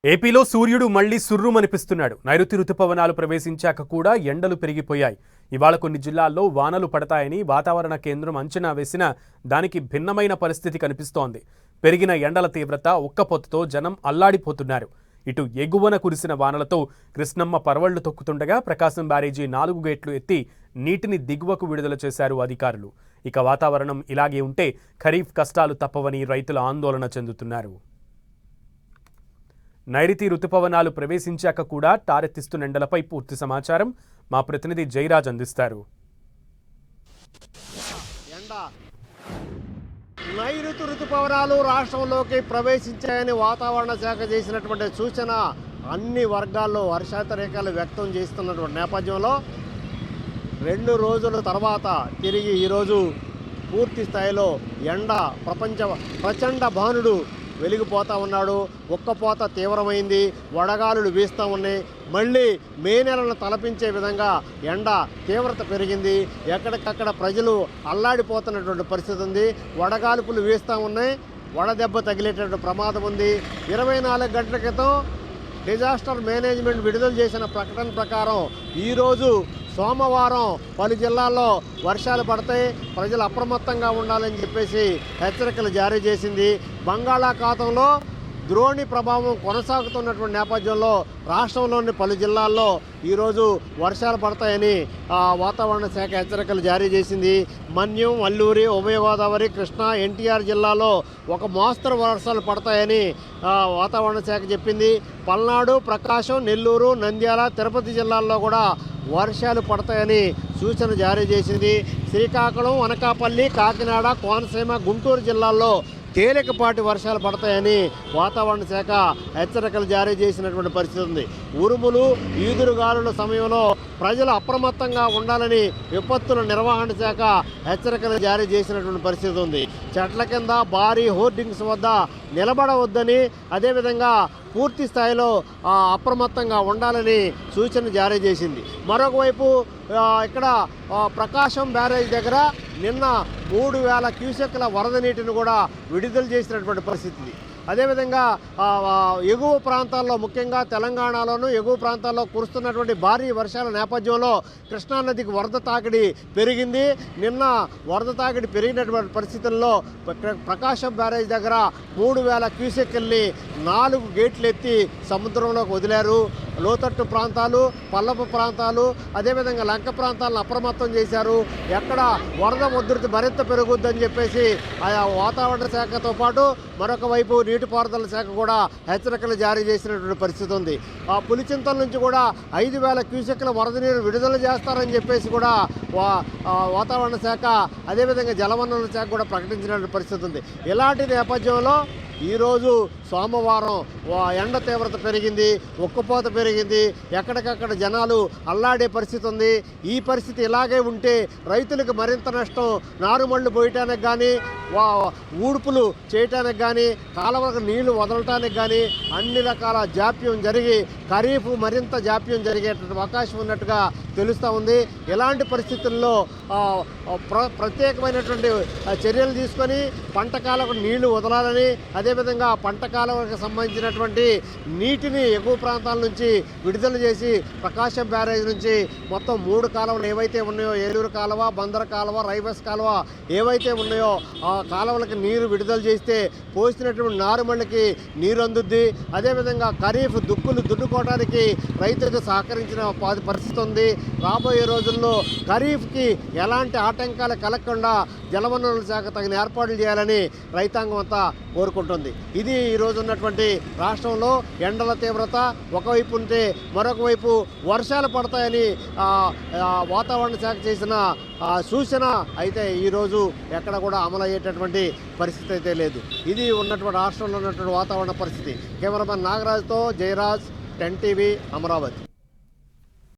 ఏపీలో సూర్యుడు మళ్లీ సుర్రుమనిపిస్తున్నాడు. నైరుతి రుతుపవనాలు ప్రవేశించాక కూడా ఎండలు పెరిగిపోయాయి. ఇవాళ కొన్ని జిల్లాల్లో వానలు పడతాయని వాతావరణ కేంద్రం అంచనా వేసినా దానికి భిన్నమైన పరిస్థితి కనిపిస్తోంది. పెరిగిన ఎండల తీవ్రత ఉక్కపోతతో జనం అల్లాడిపోతున్నారు. ఇటు ఎగువన కురిసిన వానలతో కృష్ణమ్మ పరవళ్లు తొక్కుతుండగా ప్రకాశం బ్యారేజీ 4 గేట్లు ఎత్తి నీటిని దిగువకు విడుదల చేశారు అధికారులు. ఇక వాతావరణం ఇలాగే ఉంటే ఖరీఫ్ కష్టాలు తప్పవని రైతులు ఆందోళన చెందుతున్నారు. నైరుతి రుతుపవనాలు ప్రవేశించాక కూడా టారెత్తిస్తున్న ఎండలపై పూర్తి సమాచారం మా ప్రతినిధి జయరాజ్ అందిస్తారు. నైరుతి రుతుపవనాలు రాష్ట్రంలోకి ప్రవేశించాయని వాతావరణ శాఖ చేసినటువంటి సూచన అన్ని వర్గాల్లో హర్షాతిరేకాలు వ్యక్తం చేస్తున్నటువంటి నేపథ్యంలో 2 రోజుల తర్వాత తిరిగి ఈరోజు పూర్తి స్థాయిలో ఎండ ప్రచండ భానుడు వెలిగిపోతూ ఉన్నాడు. ఉక్కపోత తీవ్రమైంది, వడగాలులు వీస్తూ ఉన్నాయి. మళ్ళీ మే నెలను తలపించే విధంగా ఎండ తీవ్రత పెరిగింది. ఎక్కడికక్కడ ప్రజలు అల్లాడిపోతున్నటువంటి పరిస్థితి ఉంది. వడగాలుపులు వీస్తూ ఉన్నాయి, వడదెబ్బ తగిలేటటువంటి ప్రమాదం ఉంది. 24 గంటల క్రితం డిజాస్టర్ మేనేజ్మెంట్ విడుదల చేసిన ప్రకటన ప్రకారం ఈరోజు సోమవారం పలు జిల్లాల్లో వర్షాలు పడతాయి, ప్రజలు అప్రమత్తంగా ఉండాలని చెప్పేసి హెచ్చరికలు జారీ చేసింది. బంగాళాఖాతంలో ద్రోణి ప్రభావం కొనసాగుతున్నటువంటి నేపథ్యంలో రాష్ట్రంలోని పలు జిల్లాల్లో ఈరోజు వర్షాలు పడతాయని వాతావరణ శాఖ హెచ్చరికలు జారీ చేసింది. మన్యం, అల్లూరి, ఉభయ గోదావరి, కృష్ణా, ఎన్టీఆర్ జిల్లాలో ఒక మోస్తరు వర్షాలు పడతాయని వాతావరణ శాఖ చెప్పింది. పల్నాడు, ప్రకాశం, నెల్లూరు, నంద్యాల, తిరుపతి జిల్లాల్లో కూడా వర్షాలు పడతాయని సూచన జారీ చేసింది. శ్రీకాకుళం, అనకాపల్లి, కాకినాడ, కోనసీమ, గుంటూరు జిల్లాల్లో తేలికపాటి వర్షాలు పడతాయని వాతావరణ శాఖ హెచ్చరికలు జారీ చేసినటువంటి పరిస్థితి ఉంది. ఉరుములు, ఈదురుగాలుల సమయంలో ప్రజలు అప్రమత్తంగా ఉండాలని విపత్తుల నిర్వహణ శాఖ హెచ్చరికలు జారీ చేసినటువంటి పరిస్థితి ఉంది. చెట్ల కింద, భారీ హోర్డింగ్స్ వద్ద నిలబడవద్దని, అదేవిధంగా పూర్తి స్థాయిలో అప్రమత్తంగా ఉండాలని సూచన జారీ చేసింది. మరొక వైపు ఇక్కడ ప్రకాశం బ్యారేజ్ దగ్గర నిన్న 3000 క్యూసెక్ల వరద నీటిని కూడా విడుదల చేసినటువంటి పరిస్థితి. అదేవిధంగా ఎగువ ప్రాంతాల్లో, ముఖ్యంగా తెలంగాణలోను ఎగువ ప్రాంతాల్లో కురుస్తున్నటువంటి భారీ వర్షాల నేపథ్యంలో కృష్ణానదికి వరద తాకిడి పెరిగింది. నిన్న వరద తాకిడి పెరిగినటువంటి పరిస్థితుల్లో ప్రకాశం బ్యారేజ్ దగ్గర 3000 క్యూసెక్ల్ని 4 గేట్లు ఎత్తి సముద్రంలోకి వదిలారు. లోతట్టు ప్రాంతాలు, పల్లపు ప్రాంతాలు, అదేవిధంగా లంక ప్రాంతాలను అప్రమత్తం చేశారు. ఎక్కడ వరద ఉధృతి మరింత పెరుగుద్దని చెప్పేసి ఆయా వాతావరణ శాఖతో పాటు మరొక వైపు నీటిపారుదల శాఖ కూడా హెచ్చరికలు జారీ చేసినటువంటి పరిస్థితి ఉంది. పులిచింతల నుంచి కూడా 5000 క్యూసెక్ల వరద నీరు విడుదల చేస్తారని చెప్పేసి కూడా వాతావరణ శాఖ, అదేవిధంగా జలవనరుల శాఖ కూడా ప్రకటించినటువంటి పరిస్థితి ఉంది. ఇలాంటి నేపథ్యంలో ఈరోజు సోమవారం ఎండ తీవ్రత పెరిగింది, ఉక్కపోత పెరిగింది, ఎక్కడికక్కడ జనాలు అల్లాడే పరిస్థితి ఉంది. ఈ పరిస్థితి ఇలాగే ఉంటే రైతులకు మరింత నష్టం. నారుమళ్ళు పోయటానికి కానీ, ఊడుపులు చేయటానికి కానీ, కాలువలకు నీళ్లు వదలటానికి కానీ అన్ని రకాల జాప్యం జరిగి ఖరీఫ్ మరింత జాప్యం జరిగేటువంటి అవకాశం ఉన్నట్టుగా తెలుస్తూ ఉంది. ఇలాంటి పరిస్థితుల్లో ప్రత్యేకమైనటువంటి చర్యలు తీసుకొని పంట కాలకు నీళ్లు వదలాలని, అదేవిధంగా పంట కాలువలకు సంబంధించినటువంటి నీటిని ఎగువ ప్రాంతాల నుంచి విడుదల చేసి ప్రకాశం బ్యారేజ్ నుంచి మొత్తం 3 కాలువలు ఏవైతే ఉన్నాయో, ఏలూరు కాలువ, బందర కాలువ, రైవస్ కాలువ ఏవైతే ఉన్నాయో ఆ కాలువలకు నీరు విడుదల చేస్తే పోసినటువంటి నారుమళ్ళకి నీరు అందుద్ది. అదేవిధంగా ఖరీఫ్ దుక్కులు దున్నుకోవడానికి రైతులకు సహకరించిన పరిస్థితి ఉంది. రాబోయే రోజుల్లో ఖరీఫ్కి ఎలాంటి ఆటంకాలు కలగకుండా జలవనరుల శాఖ తగిన ఏర్పాట్లు చేయాలని రైతాంగం అంతా కోరుకుంటుంది. ఇది ఈరోజు ఉన్నటువంటి రాష్ట్రంలో ఎండల తీవ్రత ఒకవైపు ఉంటే మరొక వైపు వర్షాలు పడతాయని వాతావరణ శాఖ చేసిన సూచన అయితే ఈరోజు ఎక్కడ కూడా అమలు అయ్యేటటువంటి పరిస్థితి అయితే లేదు. ఇది ఉన్నటువంటి రాష్ట్రంలో ఉన్నటువంటి వాతావరణ పరిస్థితి. కెమెరామెన్ నాగరాజ్తో జయరాజ్, 10 టీవీ, అమరావతి.